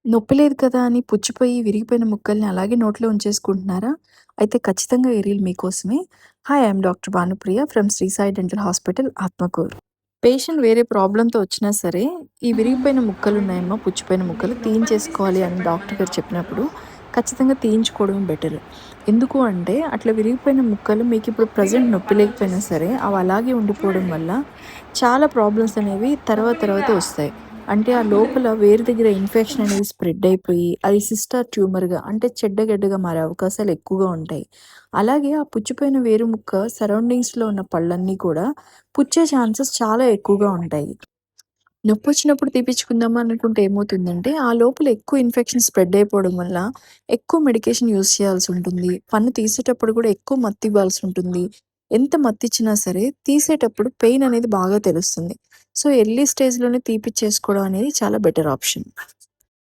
నొప్పి లేదు కదా అని పుచ్చిపోయి, విరిగిపోయిన ముక్కల్ని అలాగే నోట్లో ఉంచేసుకుంటున్నారా? అయితే ఖచ్చితంగా ఈ రీల్ మీకోసమే. Hi! I'm doctor Bhanupriya from Shri Sai dental hospital Atmakur. Patient వేరే ప్రాబ్లమ్‌తో వచ్చినా సరే, ఈ విరిగిపోయిన ముక్కలున్నాయమ్మా, పుచ్చిపోయిన ముక్కలు తీయించేసుకోవాలి అని డాక్టర్ గారు చెప్పినప్పుడు, ఖచ్చితంగా తీయించుకోవడం బెటర్. ఎందుకు అంటే, అట్లా విరిగిపోయిన ముక్కలు మీకిప్పుడు ప్రెజెంట్ నొప్పి లేకపోయినా సరే, అవి అలాగే ఉండిపోవడం వల్ల చాలా ప్రాబ్లమ్స్ అనేవి తర్వాత తర్వాత ఒస్తాయి. అంటే ఆ లోపల వేరు దగ్గర ఇన్ఫెక్షన్ అనేది స్ప్రెడ్ అయిపోయి, అది సిస్టార్ ట్యూమర్‌గా అంటే చెడ్డగడ్డగా మారే అవకాశాలు ఎక్కువగా ఉంటాయి. అలాగే ఆ పుచ్చిపోయిన వేరు ముక్క సరౌండింగ్స్‌లో ఉన్న పళ్ళన్నీ కూడా పుచ్చే ఛాన్సెస్ చాలా ఎక్కువగా ఉంటాయి. నొప్పొచ్చినప్పుడు తీపిచ్చుకుందామా అనుకుంటే ఏమవుతుందంటే, ఆ లోపల ఎక్కువ ఇన్ఫెక్షన్ స్ప్రెడ్ అయిపోవడం వల్ల, ఎక్కువ మెడికేషన్ యూజ్ చేయాల్సుంటుంది. పన్ను తీసేటప్పుడు కూడా ఎక్కువ మత్తివ్వాల్సుంటుంది. ఎంత మత్తిచ్చినా సరే, తీసేటప్పుడు పెయిన్ అనేది బాగా తెలుస్తుంది. సో, ఎర్లీ స్టేజ్‌లోనే తీపిచ్చేసుకోవడం అనేది చాలా బెటర్ ఆప్షన్.